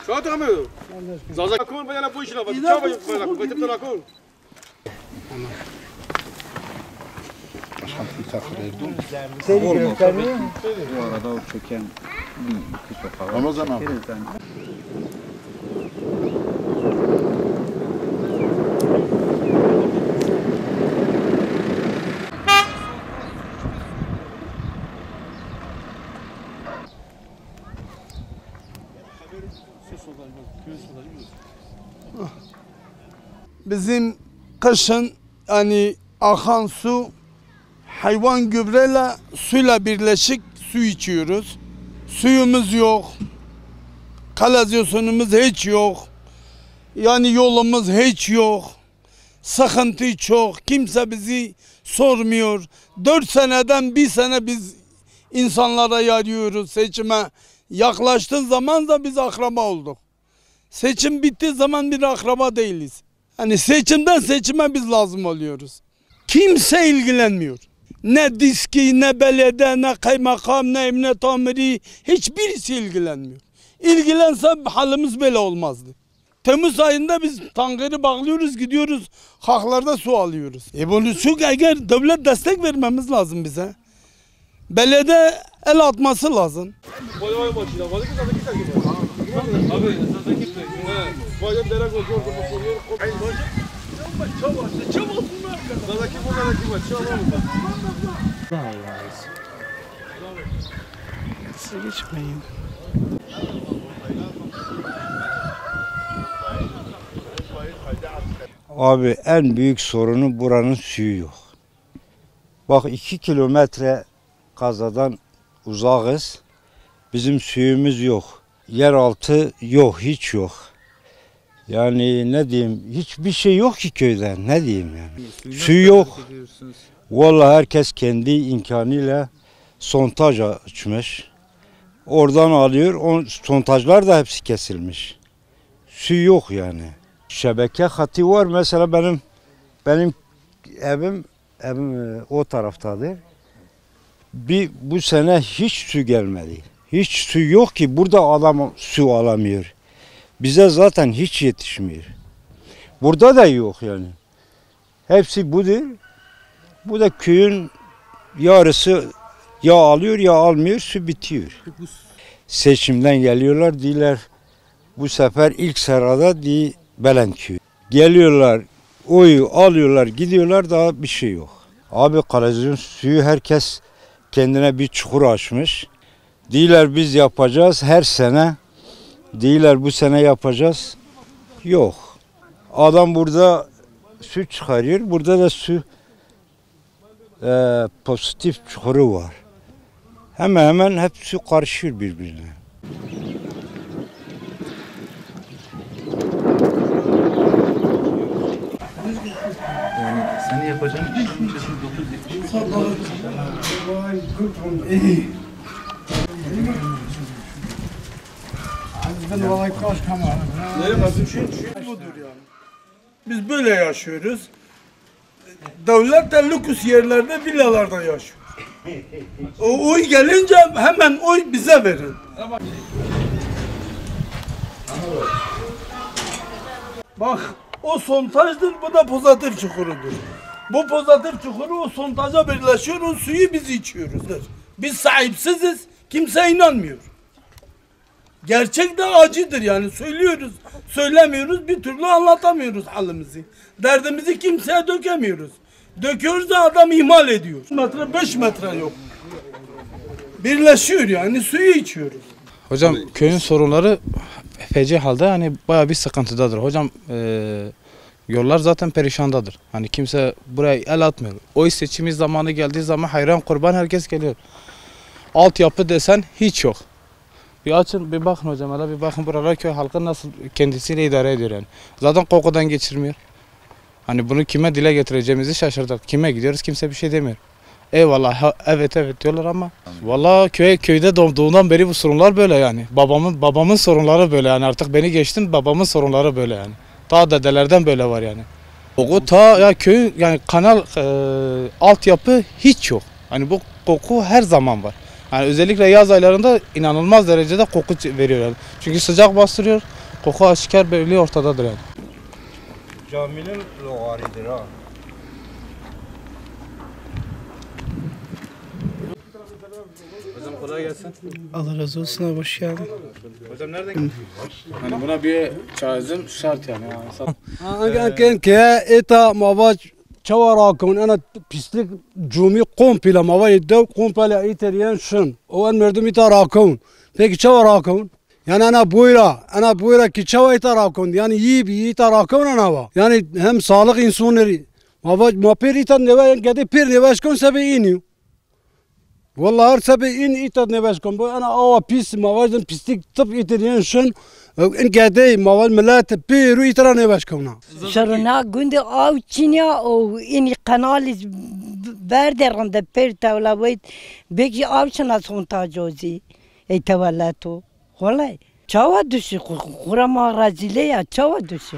شو تعملوا؟ زازا كون بدنا بوشنا بس شو بدك بتبتنا كون. Seni göstermiyor. Bu arada o çöken bir sokağı var. Ramazan abi. Bizim kışın hani akan su hayvan gübreyle suyla birleşik su içiyoruz. Suyumuz yok. Kanalizasyonumuz hiç yok. Yani yolumuz hiç yok. Sıkıntı çok. Kimse bizi sormuyor. 4 seneden bir sene biz insanlara yarıyoruz. Seçime yaklaştığı zaman da biz akraba olduk. Seçim bittiği zaman bir akraba değiliz. Hani seçimden seçime biz lazım oluyoruz. Kimse ilgilenmiyor. Ne diski, ne belediye, ne kaymakam, ne emniyet amiri hiçbirisi ilgilenmiyor. İlgilense halimiz böyle olmazdı. Temmuz ayında biz tankeri bağlıyoruz, gidiyoruz, haklarda su alıyoruz. Bunu su eğer devlet destek vermemiz lazım bize. Belediye el atması lazım. Geçmeyin. Abi en büyük sorunu buranın suyu yok. Bak 2 kilometre kazadan uzağız. Bizim suyumuz yok. Yeraltı yok, hiç yok. Yani ne diyeyim, hiçbir şey yok ki köyden, ne diyeyim yani. Su yok. Vallahi herkes kendi imkanıyla sondaj açmış. Oradan alıyor, o sondajlar da hepsi kesilmiş. Su yok yani. Şebeke hattı var, mesela benim evim o taraftadır. Bu sene hiç su gelmedi. Hiç su yok ki burada adam su alamıyor. Bize zaten hiç yetişmiyor. Burada da yok yani. Hepsi budur. Bu da köyün yarısı ya alıyor ya almıyor, su bitiyor. Seçimden geliyorlar diyorlar bu sefer ilk sırada di Belentköy. Geliyorlar, oyu alıyorlar, gidiyorlar, daha bir şey yok. Abi kanalizasyon suyu herkes kendine bir çukur açmış. Diyorlar biz yapacağız her sene. Diyorlar bu sene yapacağız. Yok. Adam burada su çıkarıyor. Burada da su pozitif çukuru var. Hemen hep su karışıyor birbirine. Yani seni yapacağın işin 970. Budur yani. Biz böyle yaşıyoruz. Devlet de lüks yerlerde, villalarda yaşıyor. O oy gelince hemen oy bize verin. Bak o sondajdır, bu da pozitif çukurudur. Bu pozitif çukuru o sondaja birleşiyor, o suyu biz içiyoruz. Biz sahipsiziz, kimse inanmıyor. Gerçek de acıdır yani, söylüyoruz, söylemiyoruz, bir türlü anlatamıyoruz halimizi. Derdimizi kimseye dökemiyoruz. Döküyoruz da adam ihmal ediyor. 5 metre yok. Birleşiyor yani, suyu içiyoruz. Hocam köyün sorunları feci halde, hani bayağı bir sıkıntıdadır. Hocam yollar zaten perişandadır. Hani kimse buraya el atmıyor. Oy seçimi zamanı geldiği zaman hayran kurban herkes geliyor. Altyapı desen hiç yok. Bir açın bir bakın hocam, hele bir bakın buralar köy halkı nasıl kendisiyle idare ediyor yani. Zaten kokudan geçirmiyor. Hani bunu kime dile getireceğimizi şaşırdık. Kime gidiyoruz, kimse bir şey demiyor. Eyvallah evet diyorlar ama vallahi köyde doğduğumdan beri bu sorunlar böyle yani. Babamın sorunları böyle yani, artık beni geçtin, babamın sorunları böyle yani. Ta dedelerden böyle var yani. Koku ta ya köyün yani kanal altyapı hiç yok. Hani bu koku her zaman var. Yani özellikle yaz aylarında inanılmaz derecede koku veriyor yani. Çünkü sıcak bastırıyor, koku aşikar belli ortadadır yani. Caminin loğarıdır ha. Hocam kolay gelsin. Allah razı olsun abi, hoş geldin. Hocam nereden? Hani buna bir çözüm şart yani. Anken ke eta mavac çavara kon ana pislik cumi komple mava dev komple iteriyen şun. O en merdum itara kon. Peki çavara kon. Yani ana buyra ki çava itara kon. Yani iyi bir itara kon ana va. Yani hem sağlık insanları. Mavac maperi tan neva gede pir nevaş kon sebe iniyor. Vallahi her sebe in itat nevaş kon. Bu ana ava pis mavacın pislik tıp iteriyen şun. إن قاعدين موال ملات بيرو يتراني باش كونا. شرنا قندي أو تشينيا أو إني قنال بردران ده بيرتا ولا ويت بيجي أو شنا سونتا جوزي يتولاتو والله. شوا دوشي خورا ما رازيليا شوا دوشي.